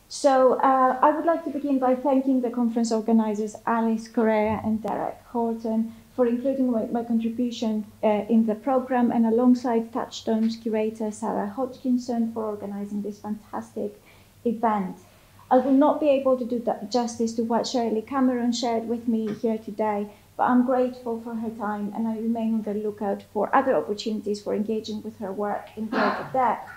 So I would like to begin by thanking the conference organizers, Alice Correa and Derek Horton, for including my contribution in the program, and alongside Touchstones curator Sarah Hodgkinson for organizing this fantastic event. I will not be able to do justice to what Shirley Cameron shared with me here today, but I'm grateful for her time, and I remain on the lookout for other opportunities for engaging with her work in greater depth.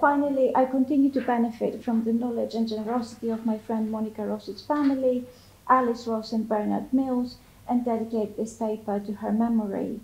Finally, I continue to benefit from the knowledge and generosity of my friend Monica Ross's family, Alice Ross and Bernard Mills, and dedicate this paper to her memory.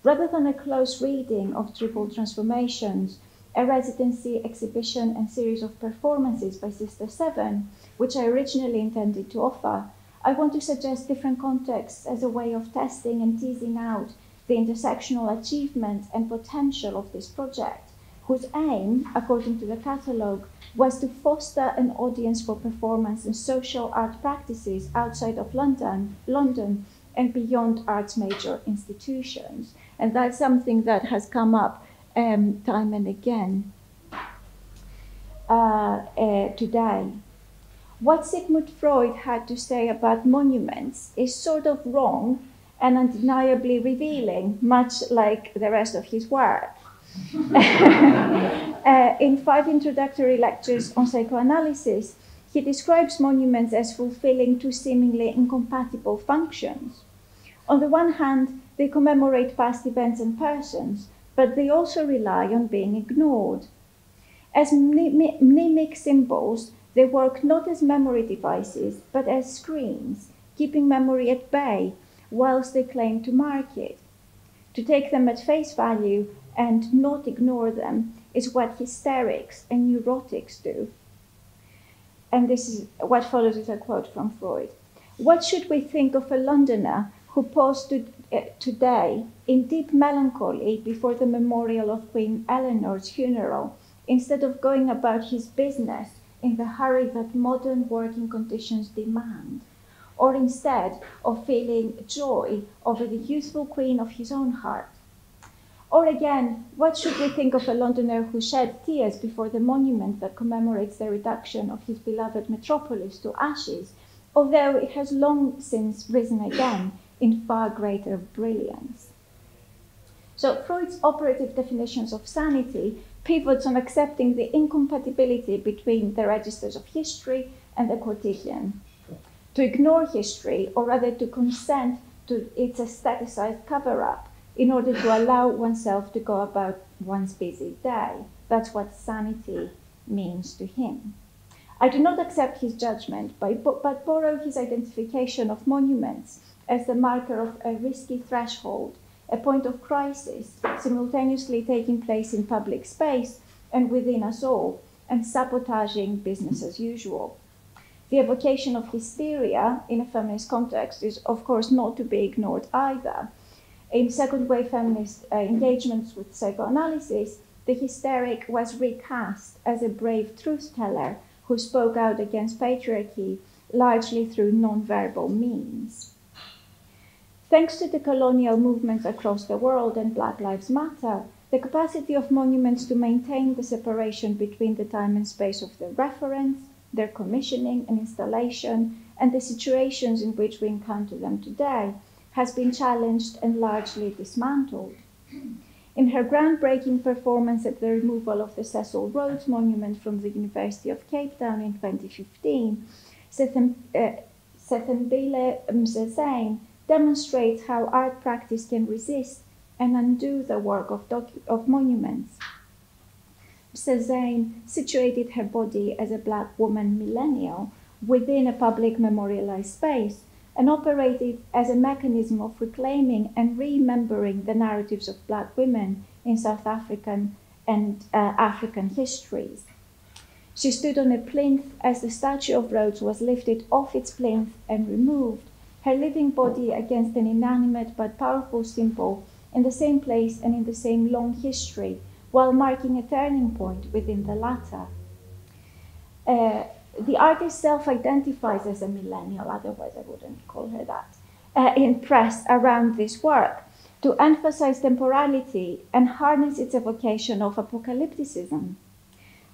Rather than a close reading of Triple Transformations, a residency, exhibition, and series of performances by Sister Seven, which I originally intended to offer, I want to suggest different contexts as a way of testing and teasing out the intersectional achievement and potential of this project, whose aim, according to the catalogue, was to foster an audience for performance and social art practices outside of London and beyond arts major institutions. And that's something that has come up time and again today. What Sigmund Freud had to say about monuments is sort of wrong and undeniably revealing, much like the rest of his work. In 5 introductory lectures on psychoanalysis, he describes monuments as fulfilling two seemingly incompatible functions. On the one hand, they commemorate past events and persons, but they also rely on being ignored. As mnemic symbols, they work not as memory devices, but as screens, keeping memory at bay whilst they claim to mark it. To take them at face value and not ignore them is what hysterics and neurotics do. And this is what follows is a quote from Freud. What should we think of a Londoner who paused today in deep melancholy before the memorial of Queen Eleanor's funeral, instead of going about his business in the hurry that modern working conditions demand, or instead of feeling joy over the youthful queen of his own heart? Or again, what should we think of a Londoner who shed tears before the monument that commemorates the reduction of his beloved metropolis to ashes, although it has long since risen again in far greater brilliance? So Freud's operative definitions of sanity pivots on accepting the incompatibility between the registers of history and the quotidian. To ignore history, or rather to consent to its aestheticized cover-up, in order to allow oneself to go about one's busy day. That's what sanity means to him. I do not accept his judgment, but borrow his identification of monuments as the marker of a risky threshold, a point of crisis, simultaneously taking place in public space and within us all, and sabotaging business as usual. The evocation of hysteria in a feminist context is, of course, not to be ignored either. In second-wave feminist engagements with psychoanalysis, the hysteric was recast as a brave truth-teller who spoke out against patriarchy largely through non-verbal means. Thanks to the colonial movements across the world and Black Lives Matter, the capacity of monuments to maintain the separation between the time and space of their reference, their commissioning and installation, and the situations in which we encounter them today has been challenged and largely dismantled. In her groundbreaking performance at the removal of the Cecil Rhodes Monument from the University of Cape Town in 2015, Sethembile Mzezane demonstrates how art practice can resist and undo the work of monuments. Mzezane situated her body as a Black woman millennial within a public memorialized space, and operated as a mechanism of reclaiming and remembering the narratives of Black women in South African and African histories. She stood on a plinth as the statue of Rhodes was lifted off its plinth and removed, her living body against an inanimate but powerful symbol in the same place and in the same long history, while marking a turning point within the latter. The artist self-identifies as a millennial, otherwise I wouldn't call her that, in press around this work, to emphasize temporality and harness its evocation of apocalypticism.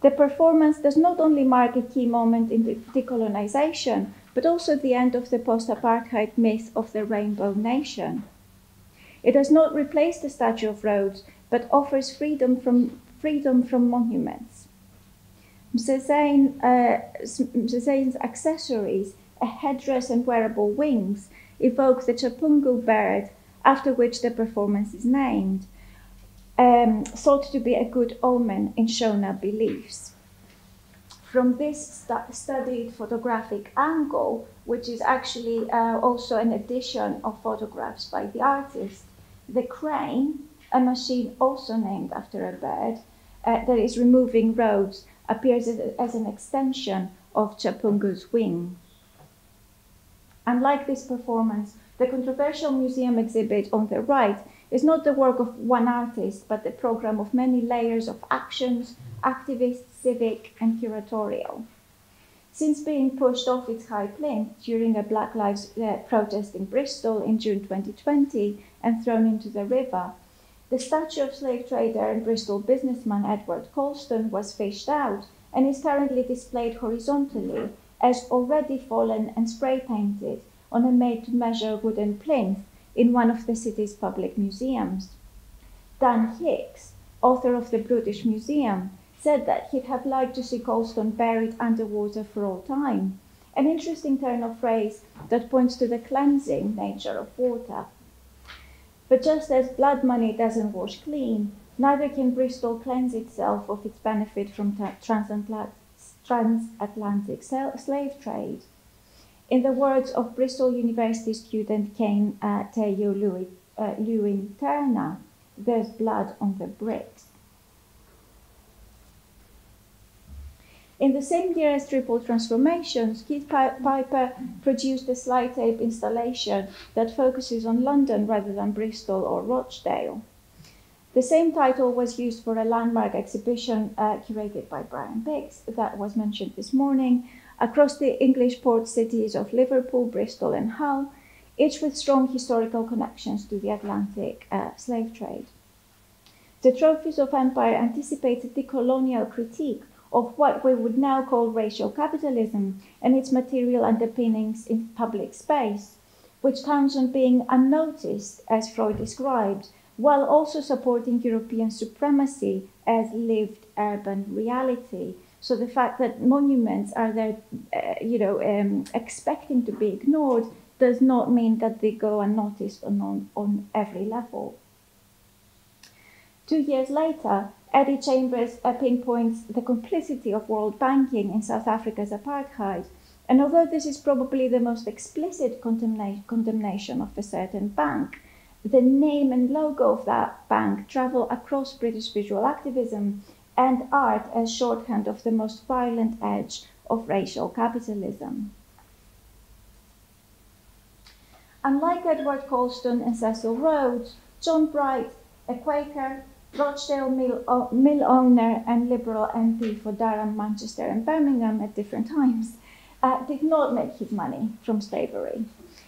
The performance does not only mark a key moment in the decolonization, but also the end of the post-apartheid myth of the Rainbow Nation. It does not replace the Statue of Rhodes, but offers freedom from monuments. Mzeze's accessories, a headdress and wearable wings, evoke the Chapungu bird, after which the performance is named, thought to be a good omen in Shona beliefs. From this studied photographic angle, which is actually also an edition of photographs by the artist, the crane, a machine also named after a bird, that is removing roads, appears as an extension of Chapungu's wing. Unlike this performance, the controversial museum exhibit on the right is not the work of one artist, but the program of many layers of actions, activist, civic, and curatorial. Since being pushed off its high plinth during a Black Lives protest in Bristol in June 2020 and thrown into the river, the statue of slave trader and Bristol businessman Edward Colston was fished out and is currently displayed horizontally as already fallen and spray painted on a made-to-measure wooden plinth in one of the city's public museums. Dan Hicks, author of The Brutish Museum, said that he'd have liked to see Colston buried underwater for all time, an interesting turn of phrase that points to the cleansing nature of water. But just as blood money doesn't wash clean, neither can Bristol cleanse itself of its benefit from transatlantic slave trade. In the words of Bristol University student Kane Teo Lewin Turner, there's blood on the bricks. In the same year as Triple Transformations, Keith Piper produced a slide tape installation that focuses on London rather than Bristol or Rochdale. The same title was used for a landmark exhibition curated by Brian Biggs that was mentioned this morning across the English port cities of Liverpool, Bristol, and Hull, each with strong historical connections to the Atlantic slave trade. The Trophies of Empire anticipates a decolonial critique of what we would now call racial capitalism and its material underpinnings in public space, which counts on being unnoticed, as Freud described, while also supporting European supremacy as lived urban reality. So the fact that monuments are there, expecting to be ignored does not mean that they go unnoticed on every level. 2 years later, Eddie Chambers pinpoints the complicity of world banking in South Africa's apartheid. And although this is probably the most explicit condemnation of a certain bank, the name and logo of that bank travel across British visual activism and art as shorthand of the most violent edge of racial capitalism. Unlike Edward Colston and Cecil Rhodes, John Bright, a Quaker, Rochdale mill owner and Liberal MP for Durham, Manchester and Birmingham at different times, did not make his money from slavery,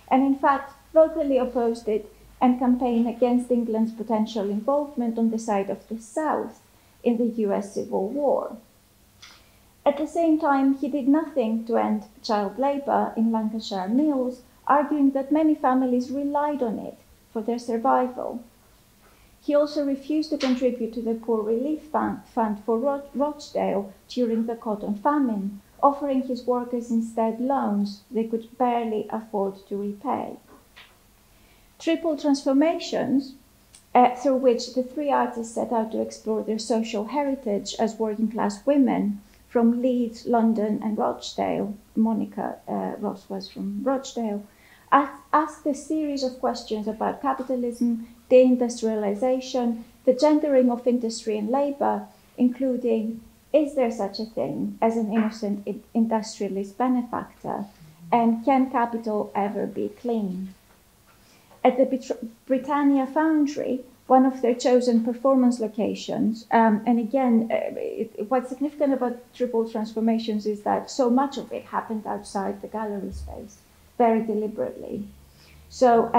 and in fact vocally opposed it and campaigned against England's potential involvement on the side of the South in the US Civil War. At the same time, he did nothing to end child labour in Lancashire mills, arguing that many families relied on it for their survival. He also refused to contribute to the Poor Relief Fund for Rochdale during the cotton famine, offering his workers instead loans they could barely afford to repay. Triple Transformations, through which the three artists set out to explore their social heritage as working-class women from Leeds, London, and Rochdale. Monica Ross was from Rochdale, asked a series of questions about capitalism, deindustrialization, the gendering of industry and labor, including, is there such a thing as an innocent industrialist benefactor, and can capital ever be clean? At the Britannia Foundry, one of their chosen performance locations, and again, what's significant about Triple Transformations is that so much of it happened outside the gallery space, very deliberately. So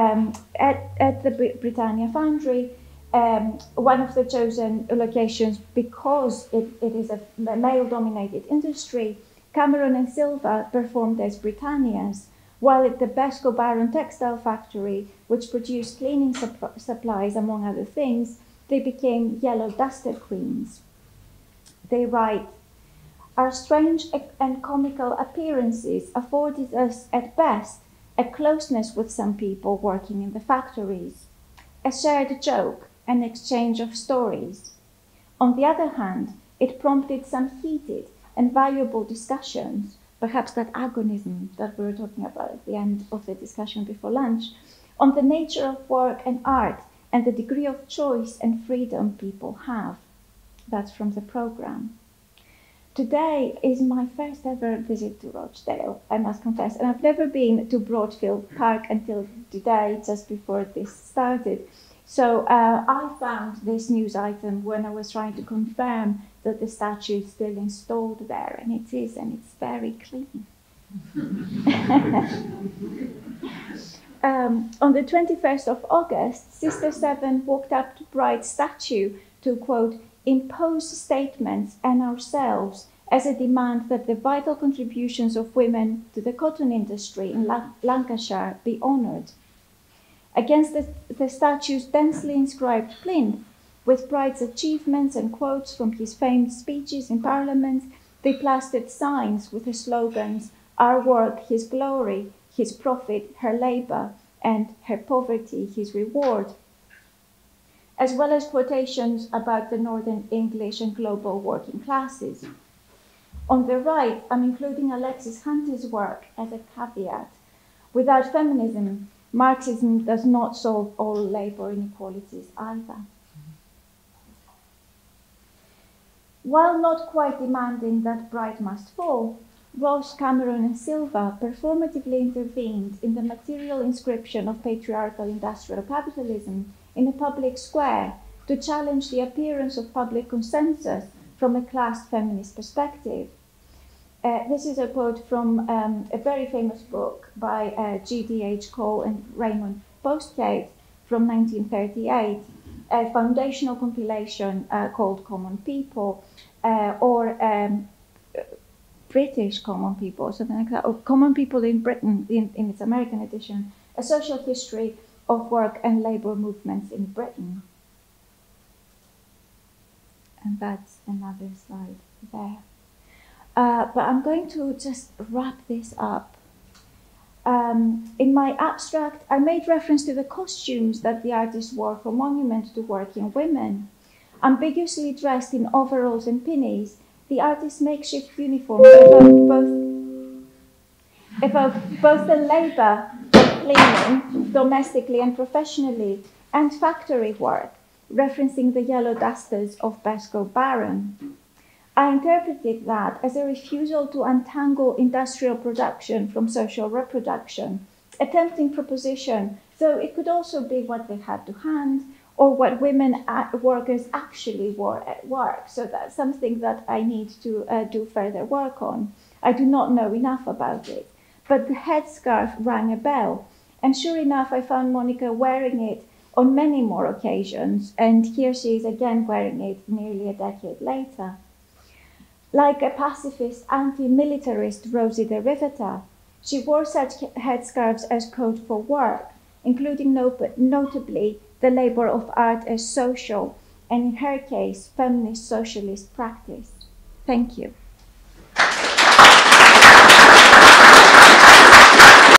at the Britannia Foundry, one of the chosen locations because it is a male-dominated industry. Cameron and Silva performed as Britannias, while at the Basco Baron textile factory, which produced cleaning supplies, among other things, they became yellow duster queens. They write, "Our strange and comical appearances afforded us at best a closeness with some people working in the factories, a shared joke, an exchange of stories. On the other hand, it prompted some heated and valuable discussions, perhaps that agonism that we were talking about at the end of the discussion before lunch, on the nature of work and art and the degree of choice and freedom people have." That's from the program. Today is my first ever visit to Rochdale, I must confess, and I've never been to Broadfield Park until today, just before this started. So I found this news item when I was trying to confirm that the statue is still installed there, and it is, and it's very clean. On the 21st of August, Sister Seven walked up to Bride's statue to, quote, "impose statements and ourselves as a demand that the vital contributions of women to the cotton industry in Lancashire be honoured." Against the statue's densely inscribed plinth, with Bride's achievements and quotes from his famed speeches in Parliament, they plastered signs with the slogans, "Our work, his glory, his profit, her labour, and her poverty, his reward," as well as quotations about the Northern English and global working classes. On the right, I'm including Alexis Hunter's work as a caveat. Without feminism, Marxism does not solve all labour inequalities either. While not quite demanding that Bride must fall, Ross, Cameron and Silva performatively intervened in the material inscription of patriarchal industrial capitalism in a public square to challenge the appearance of public consensus from a class feminist perspective. This is a quote from a very famous book by G.D.H. Cole and Raymond Postgate from 1938, a foundational compilation called Common People, or British Common People, or something like that, or Common People in Britain in its American edition, a social history of work and labour movements in Britain. And that's another slide there. But I'm going to just wrap this up. In my abstract, I made reference to the costumes that the artist wore for Monument to Working Women. Ambiguously dressed in overalls and pinnies, the artist's makeshift uniform evoked both the labour of cleaning, domestically and professionally, and factory work, referencing the yellow dusters of Basco Baron. I interpreted that as a refusal to untangle industrial production from social reproduction, a tempting proposition, though it could also be what they had to hand or what women workers actually wore at work. So that's something that I need to do further work on. I do not know enough about it, but the headscarf rang a bell, and sure enough, I found Monica wearing it on many more occasions, and here she is again wearing it nearly a decade later. Like a pacifist, anti-militarist Rosie de Riveta, she wore such headscarves as code for work, including notably the labour of art as social, and in her case, feminist socialist practice. Thank you.